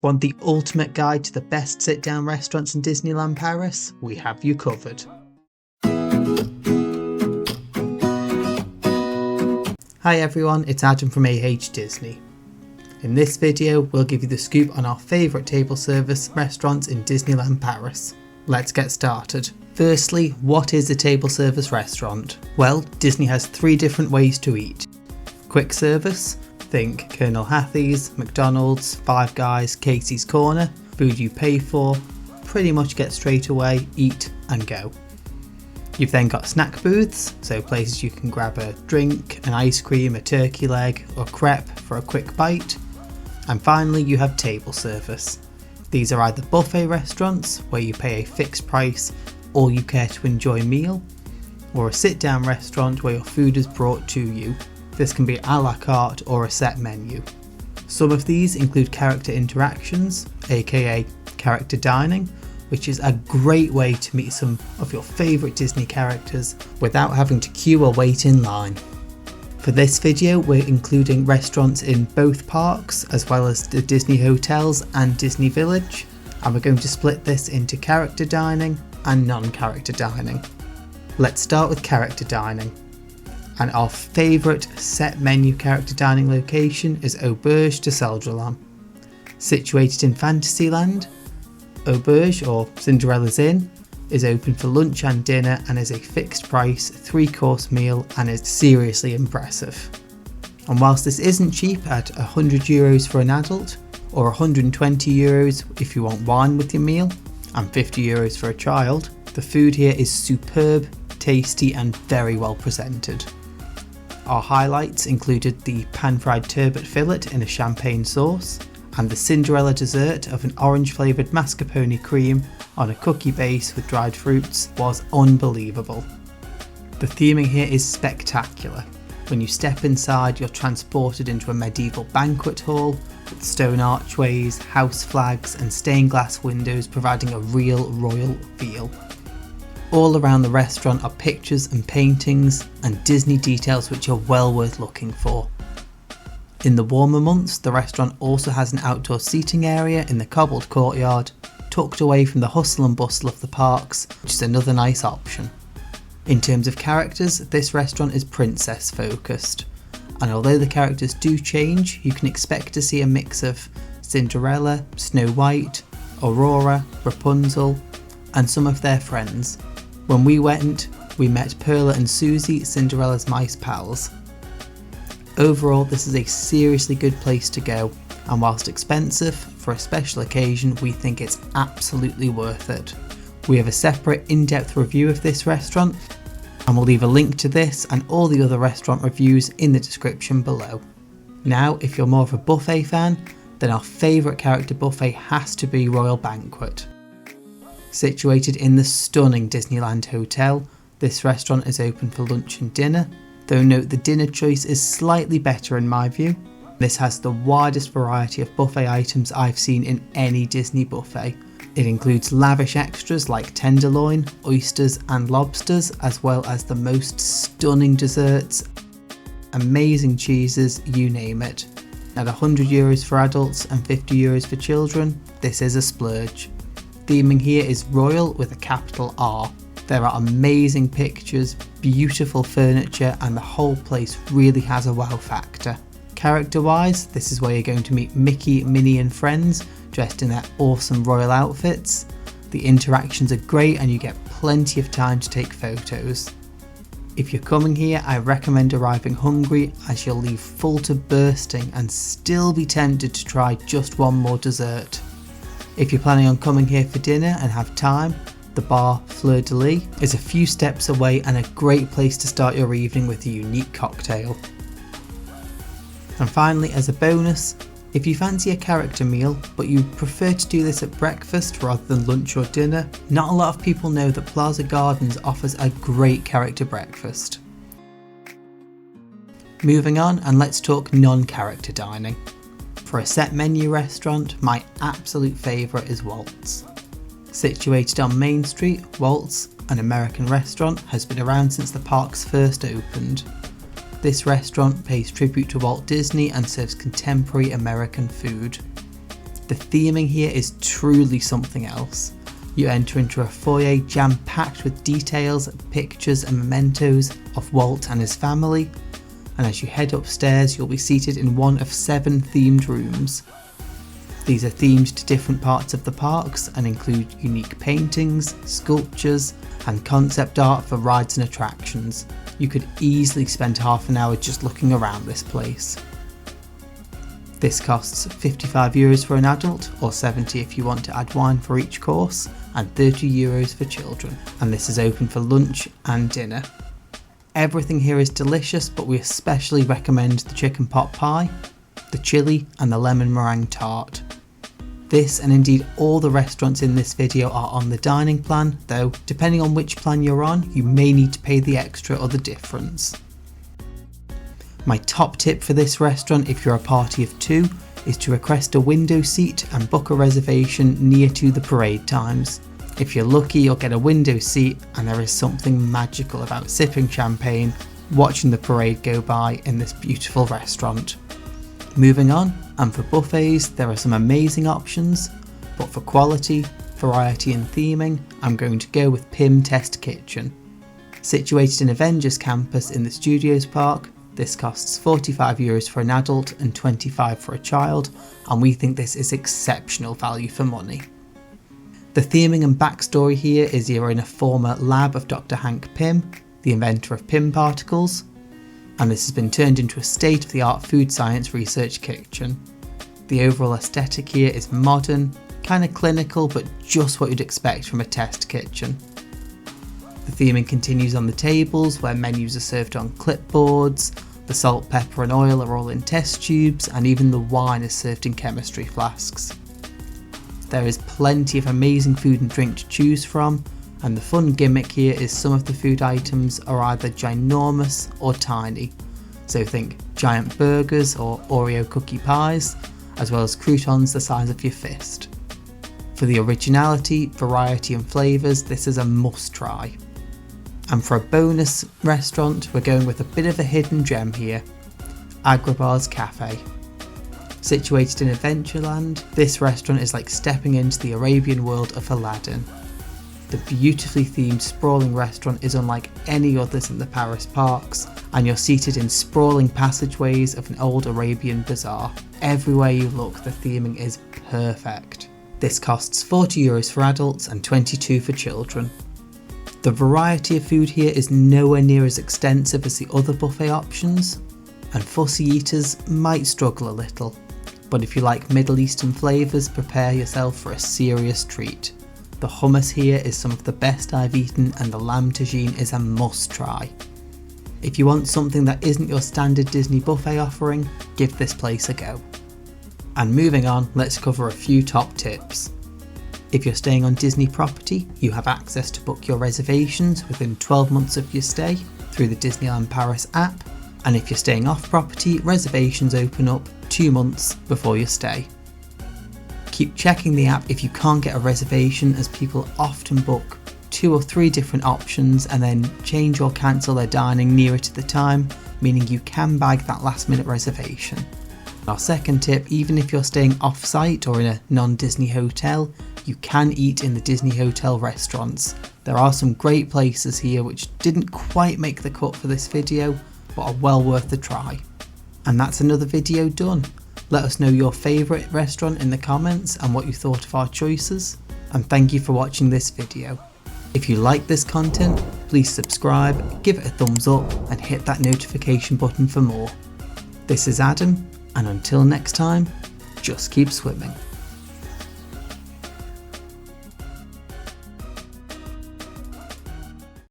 Want the ultimate guide to the best sit-down restaurants in Disneyland Paris? We have you covered. Hi everyone, it's Adam from Disney. In this video, we'll give you the scoop on our favourite table service restaurants in Disneyland Paris. Let's get started. Firstly, what is a table service restaurant? Well, Disney has 3 different ways to eat. Quick service, think Colonel Hathie's, McDonald's, Five Guys, Casey's Corner, food you pay for, pretty much get straight away, eat and go. You've then got snack booths, so places you can grab a drink, an ice cream, a turkey leg or crepe for a quick bite. And finally you have table service. These are either buffet restaurants where you pay a fixed price, all you care to enjoy meal, or a sit down restaurant where your food is brought to you. This can be a la carte or a set menu. Some of these include character interactions, aka character dining, which is a great way to meet some of your favourite Disney characters without having to queue or wait in line. For this video, we're including restaurants in both parks, as well as the Disney hotels and Disney Village, and we're going to split this into character dining and non-character dining. Let's start with character dining. And our favourite set menu character dining location is Auberge de Cendrillon. Situated in Fantasyland, Auberge, or Cinderella's Inn, is open for lunch and dinner and is a fixed price 3-course meal and is seriously impressive. And whilst this isn't cheap at €100 for an adult, or €120 if you want wine with your meal, and €50 for a child, the food here is superb, tasty and very well presented. Our highlights included the pan-fried turbot fillet in a champagne sauce, and the Cinderella dessert of an orange flavoured mascarpone cream on a cookie base with dried fruits was unbelievable. The theming here is spectacular. When you step inside, you're transported into a medieval banquet hall with stone archways, house flags and stained glass windows providing a real royal feel. All around the restaurant are pictures and paintings and Disney details which are well worth looking for. In the warmer months, the restaurant also has an outdoor seating area in the cobbled courtyard, tucked away from the hustle and bustle of the parks, which is another nice option. In terms of characters, this restaurant is princess focused, and although the characters do change, you can expect to see a mix of Cinderella, Snow White, Aurora, Rapunzel, and some of their friends. When we went, we met Perla and Susie, Cinderella's mice pals. Overall, this is a seriously good place to go, and whilst expensive, for a special occasion we think it's absolutely worth it. We have a separate in-depth review of this restaurant, and we'll leave a link to this and all the other restaurant reviews in the description below. Now, if you're more of a buffet fan, then our favourite character buffet has to be Royal Banquet. Situated in the stunning Disneyland Hotel, this restaurant is open for lunch and dinner, though note the dinner choice is slightly better in my view. This has the widest variety of buffet items I've seen in any Disney buffet. It includes lavish extras like tenderloin, oysters and lobsters, as well as the most stunning desserts, amazing cheeses, you name it. At €100 for adults and €50 for children, this is a splurge. Theming here is royal with a capital R. There are amazing pictures, beautiful furniture and the whole place really has a wow factor. Character wise, this is where you're going to meet Mickey, Minnie and friends dressed in their awesome royal outfits. The interactions are great and you get plenty of time to take photos. If you're coming here, I recommend arriving hungry as you'll leave full to bursting and still be tempted to try just one more dessert. If you're planning on coming here for dinner and have time, the bar Fleur de Lis is a few steps away and a great place to start your evening with a unique cocktail. And finally, as a bonus, if you fancy a character meal but you prefer to do this at breakfast rather than lunch or dinner, not a lot of people know that Plaza Gardens offers a great character breakfast. Moving on, and let's talk non-character dining. For a set menu restaurant, my absolute favourite is Walts. Situated on Main Street, Walts, an American restaurant, has been around since the parks first opened. This restaurant pays tribute to Walt Disney and serves contemporary American food. The theming here is truly something else. You enter into a foyer jam-packed with details, pictures and mementos of Walt and his family, and as you head upstairs you'll be seated in one of 7 themed rooms. These are themed to different parts of the parks and include unique paintings, sculptures and concept art for rides and attractions. You could easily spend half an hour just looking around this place. This costs €55 for an adult, or €70 if you want to add wine for each course, and €30 for children, and this is open for lunch and dinner. Everything here is delicious, but we especially recommend the chicken pot pie, the chili and the lemon meringue tart. This and indeed all the restaurants in this video are on the dining plan, though depending on which plan you're on, you may need to pay the extra or the difference. My top tip for this restaurant if you're a party of 2 is to request a window seat and book a reservation near to the parade times. If you're lucky you'll get a window seat, and there is something magical about sipping champagne, watching the parade go by in this beautiful restaurant. Moving on, and for buffets there are some amazing options, but for quality, variety and theming I'm going to go with Pim Test Kitchen. Situated in Avengers Campus in the Studios Park, this costs €45 for an adult and $25 for a child, and we think this is exceptional value for money. The theming and backstory here is you're in a former lab of Dr. Hank Pym, the inventor of Pym particles, and this has been turned into a state-of-the-art food science research kitchen. The overall aesthetic here is modern, kind of clinical, but just what you'd expect from a test kitchen. The theming continues on the tables where menus are served on clipboards, the salt, pepper and oil are all in test tubes, and even the wine is served in chemistry flasks. There is plenty of amazing food and drink to choose from, and the fun gimmick here is some of the food items are either ginormous or tiny, so think giant burgers or Oreo cookie pies, as well as croutons the size of your fist. For the originality, variety and flavours, this is a must try. And for a bonus restaurant, we're going with a bit of a hidden gem here, Agrabah's Cafe. Situated in Adventureland, this restaurant is like stepping into the Arabian world of Aladdin. The beautifully themed sprawling restaurant is unlike any others in the Paris parks, and you're seated in sprawling passageways of an old Arabian bazaar. Everywhere you look, the theming is perfect. This costs €40 for adults and $22 for children. The variety of food here is nowhere near as extensive as the other buffet options, and fussy eaters might struggle a little, but if you like Middle Eastern flavours, prepare yourself for a serious treat. The hummus here is some of the best I've eaten, and the lamb tagine is a must try. If you want something that isn't your standard Disney buffet offering, give this place a go. And moving on, let's cover a few top tips. If you're staying on Disney property, you have access to book your reservations within 12 months of your stay through the Disneyland Paris app, and if you're staying off property, reservations open up 2 months before your stay. Keep checking the app if you can't get a reservation, as people often book 2 or 3 different options and then change or cancel their dining nearer to the time, meaning you can bag that last minute reservation. Our second tip, even if you're staying off-site or in a non-Disney hotel, you can eat in the Disney hotel restaurants. There are some great places here which didn't quite make the cut for this video, but are well worth the try. And that's another video done. Let us know your favourite restaurant in the comments and what you thought of our choices, and thank you for watching this video. If you like this content, please subscribe, give it a thumbs up and hit that notification button for more. This is Adam, and until next time, just keep swimming.